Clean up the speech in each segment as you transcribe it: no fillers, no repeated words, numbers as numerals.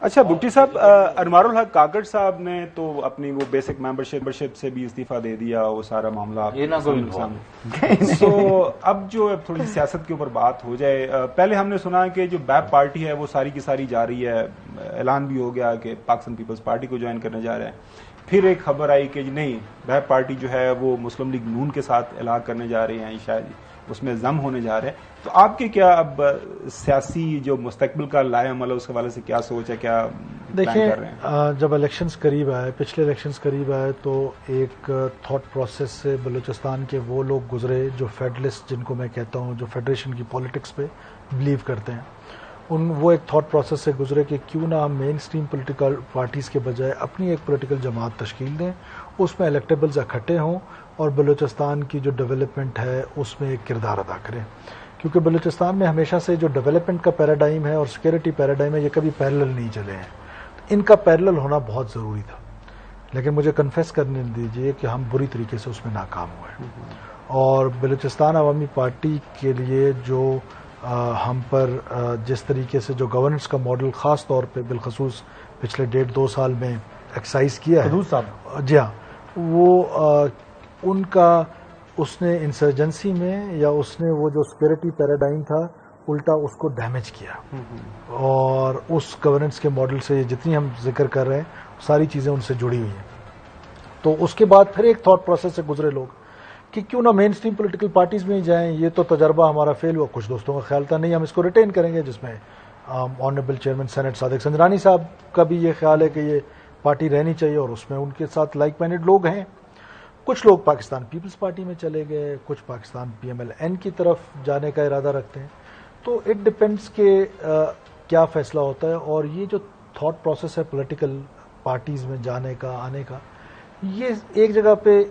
اچھا بھٹی صاحب، انوار الحق کاکڑ صاحب نے تو اپنی وہ بیسک ممبرشپ سے بھی استعفیٰ دے دیا، وہ سارا معاملہ سو اب جو تھوڑی سی سیاست کے اوپر بات ہو جائے، پہلے ہم نے سنا کہ جو بیپ پارٹی ہے وہ ساری کی ساری جا رہی ہے، اعلان بھی ہو گیا کہ پاکستان پیپلز پارٹی کو جوائن کرنے جا رہے ہیں. پھر ایک خبر آئی کہ نہیں، بیپ پارٹی جو ہے وہ مسلم لیگ نون کے ساتھ الحاق کرنے جا رہے ہیں، شاید اس میں ضم ہونے جا رہے ہیں. تو آپ کی کیا اب سیاسی جو مستقبل کا لائحہ عمل ہے اس حوالے سے کیا سوچ ہے، کیا پلان کر رہے ہیں؟ دیکھیں، جب الیکشنز قریب آئے، پچھلے الیکشنز قریب آئے، تو ایک تھاٹ پروسیس سے بلوچستان کے وہ لوگ گزرے جو فیڈرلسٹ، جن کو میں کہتا ہوں، جو فیڈریشن کی پولیٹکس پہ بلیو کرتے ہیں. وہ ایک تھاٹ پروسیس سے گزرے کہ کیوں نہ ہم مین اسٹریم پولیٹیکل پارٹیز کے بجائے اپنی ایک پولیٹیکل جماعت تشکیل دیں، اس میں الیکٹیبلز اکٹھے ہوں اور بلوچستان کی جو ڈیولپمنٹ ہے اس میں ایک کردار ادا کریں. کیونکہ بلوچستان میں ہمیشہ سے جو ڈیولپمنٹ کا پیراڈائم ہے اور سیکورٹی پیراڈائم ہے، یہ کبھی پیرلل نہیں چلے ہیں. ان کا پیرلل ہونا بہت ضروری تھا، لیکن مجھے کنفیس کرنے دیجیے کہ ہم بری طریقے سے اس میں ناکام ہوئے. اور بلوچستان عوامی پارٹی کے لیے جو ہم پر جس طریقے سے جو گورننس کا ماڈل خاص طور پہ بالخصوص پچھلے 1.5-2 سال میں ایکسرسائز کیا ہے، جی ہاں، وہ ان کا اس نے انسرجنسی میں، یا اس نے وہ جو سیکورٹی پیراڈائم تھا، الٹا اس کو ڈیمیج کیا. اور اس گورننس کے ماڈل سے جتنی ہم ذکر کر رہے ہیں ساری چیزیں ان سے جڑی ہوئی ہیں. تو اس کے بعد پھر ایک تھاٹ پروسیس سے گزرے لوگ کہ کیوں نہ مین اسٹریم پولیٹیکل پارٹیز میں ہی جائیں. یہ تو تجربہ ہمارا فیل ہوا. کچھ دوستوں کا خیال تھا نہیں، ہم اس کو ریٹین کریں گے، جس میں honourable chairman senate Sadiq Sanjrani صاحب کا بھی یہ خیال ہے کہ یہ پارٹی رہنی چاہیے، اور اس میں ان کے ساتھ لائک مائنڈڈ لوگ ہیں. کچھ لوگ پاکستان پیپلز پارٹی میں چلے گئے، کچھ پاکستان PMLN کی طرف جانے کا ارادہ رکھتے ہیں. تو اٹ ڈپینڈس کہ کیا فیصلہ ہوتا ہے. اور یہ جو تھاٹ پروسیس ہے پولیٹیکل پارٹیز میں جانے کا، آنے کا، یہ ایک جگہ پہ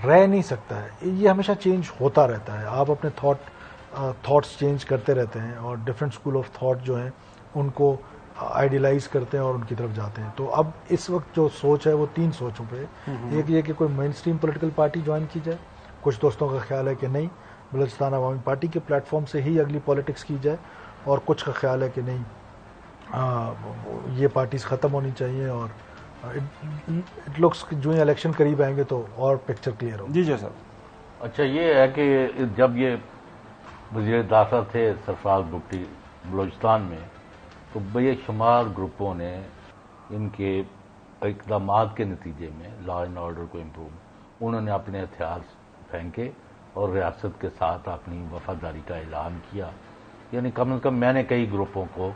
رہ نہیں سکتا ہے. یہ ہمیشہ چینج ہوتا رہتا ہے. آپ اپنے تھاٹس چینج کرتے رہتے ہیں، اور ڈفرینٹ اسکول آف تھاٹ جو ہیں ان کو آئیڈیلائز کرتے ہیں اور ان کی طرف جاتے ہیں. تو اب اس وقت جو سوچ ہے وہ 3 سوچوں پہ. ایک یہ کہ کوئی مین اسٹریم پولیٹیکل پارٹی جوائن کی جائے. کچھ دوستوں کا خیال ہے کہ نہیں، بلوچستان عوامی پارٹی کے پلیٹ فارم سے ہی اگلی پالیٹکس کی جائے. اور کچھ کا خیال ہے کہ نہیں، یہ پارٹیز ختم ہونی چاہیے. اور اٹ لکس جو ہی الیکشن قریب آئیں گے تو اور پکچر کلیئر ہو. جی سر. اچھا، یہ ہے کہ جب یہ وزیر داخلہ تھے سرفراز بھٹی بلوچستان میں، تو بے شمار گروپوں نے ان کے اقدامات کے نتیجے میں لا اینڈ آرڈر کو امپروو، انہوں نے اپنے ہتھیار پھینکے اور ریاست کے ساتھ اپنی وفاداری کا اعلان کیا. یعنی کم از کم میں نے کئی گروپوں کو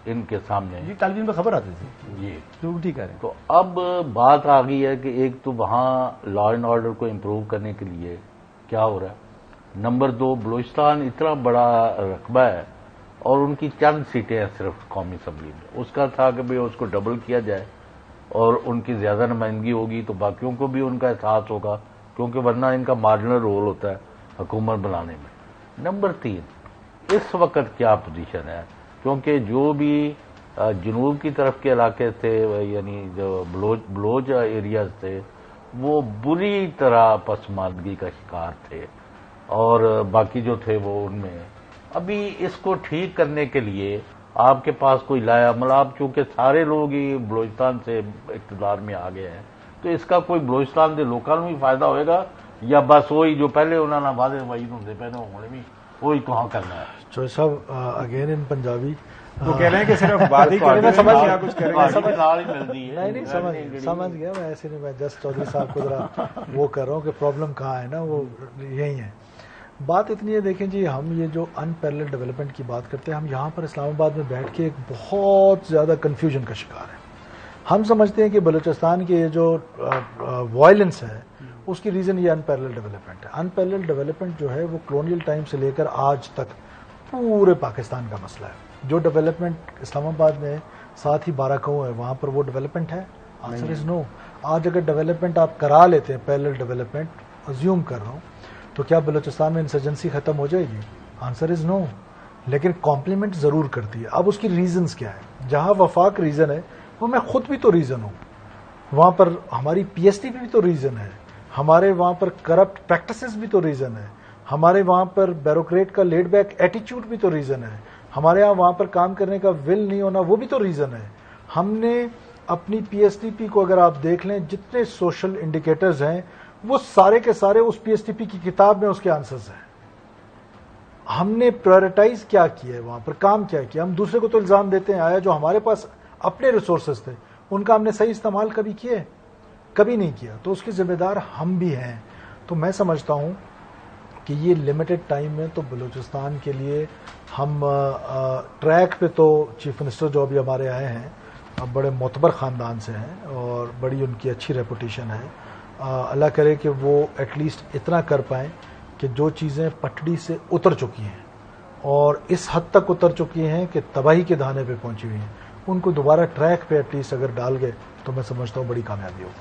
ان کے سامنے، جی ٹیلیویژن پہ خبر آتی تھی، جی جو ٹھیک ہے. تو اب بات آ گئی ہے کہ ایک تو وہاں لا اینڈ آرڈر کو امپروو کرنے کے لیے کیا ہو رہا ہے. نمبر 2، بلوچستان اتنا بڑا رقبہ ہے اور ان کی چند سیٹیں ہیں صرف قومی اسمبلی میں. اس کا تھا کہ اس کو ڈبل کیا جائے اور ان کی زیادہ نمائندگی ہوگی تو باقیوں کو بھی ان کا احساس ہوگا، کیونکہ ورنہ ان کا مارجنل رول ہوتا ہے حکومت بنانے میں. نمبر 3، اس وقت کیا پوزیشن ہے، کیونکہ جو بھی جنوب کی طرف کے علاقے تھے، یعنی جو بلوچ ایریاز تھے، وہ بری طرح پسماندگی کا شکار تھے، اور باقی جو تھے وہ ان میں. ابھی اس کو ٹھیک کرنے کے لیے آپ کے پاس کوئی لایا عمل؟ آپ چونکہ سارے لوگ ہی بلوچستان سے اقتدار میں آ گئے ہیں، تو اس کا کوئی بلوچستان کے لوگوں کو بھی فائدہ ہوئے گا، یا بس وہی جو پہلے انہوں نے وعدے وعید ہوں پہلے ہونے بھی وہی کہاں کرنا ہے؟ چوہے صاحب اگین ان پنجابی وہ کہہ رہے ہیں کہ صرف بات ہی کریں گے، سمجھ گیا کچھ کریں گے. نہیں سمجھ گیا میں. ایسے نہیں، میں جسٹ چودھری صاحب کو ذرا وہ کر رہا ہوں کہ پرابلم کہاں ہے نا، وہ یہی ہے. بات اتنی ہے، دیکھیں جی، ہم یہ جو ان پیرلل ڈیولپمنٹ کی بات کرتے ہیں، ہم یہاں پر اسلام آباد میں بیٹھ کے ایک بہت زیادہ کنفیوژن کا شکار ہیں. ہم سمجھتے ہیں کہ بلوچستان کی یہ جو وائلنس ہے اس کی ریزن یہ ان پیرلل ڈیولپمنٹ ہے. ان پیرلل ڈیولپمنٹ جو ہے وہ کلونیل ٹائم سے لے کر آج تک پورے پاکستان کا مسئلہ ہے. جو ڈیولپمنٹ اسلام آباد میں ساتھ ہی 12 ہے، وہاں پر وہ ڈیولپمنٹ ہے؟ آنسر از نو. آج اگر ڈیولپمنٹ آپ کرا لیتے ہیں، پیرلل ڈیولپمنٹ ازیوم کر رہا ہوں، تو کیا بلوچستان میں انسرجنسی ختم ہو جائے گی؟ آنسر از نو. لیکن کمپلیمنٹ ضرور کرتی ہے. اب اس کی ریزنز کیا ہے؟ جہاں وفاق ریزن ہے، وہ میں خود بھی تو ریزن ہوں. وہاں پر ہماری PST بھی تو ریزن ہے. ہمارے وہاں پر کرپٹ پریکٹسز بھی تو ریزن ہے. ہمارے وہاں پر بیوروکریٹ کا لیڈ بیک ایٹیچیوڈ بھی تو ریزن ہے. ہمارے یہاں وہاں پر کام کرنے کا ول نہیں ہونا، وہ بھی تو ریزن ہے. ہم نے اپنی پی ایس ٹی پی کو اگر آپ دیکھ لیں جتنے سوشل انڈیکیٹرز ہیں وہ سارے کے سارے اس پی ایس ٹی پی کی کتاب میں اس کے آنسرز ہیں. ہم نے پرائرٹائز کیا کیا ہے وہاں پر کام کیا کیا. ہم دوسرے کو تو الزام دیتے ہیں آیا جو ہمارے پاس اپنے ریسورسز تھے ان کا ہم نے صحیح استعمال کبھی کیا ہے؟ کبھی نہیں کیا. تو اس کے ذمہ دار ہم بھی ہیں. تو میں سمجھتا ہوں کہ یہ لمیٹڈ ٹائم میں تو بلوچستان کے لیے ہم ٹریک پہ تو چیف منسٹر جو ابھی ہمارے آئے ہیں بڑے معتبر خاندان سے ہیں اور بڑی ان کی اچھی ریپوٹیشن ہے. اللہ کرے کہ وہ ایٹ لیسٹ اتنا کر پائیں کہ جو چیزیں پٹڑی سے اتر چکی ہیں اور اس حد تک اتر چکی ہیں کہ تباہی کے دہانے پہ پہنچی ہوئی ہیں ان کو دوبارہ ٹریک پہ ایٹ لیسٹ اگر ڈال گئے تو میں سمجھتا ہوں بڑی کامیابی ہوگی.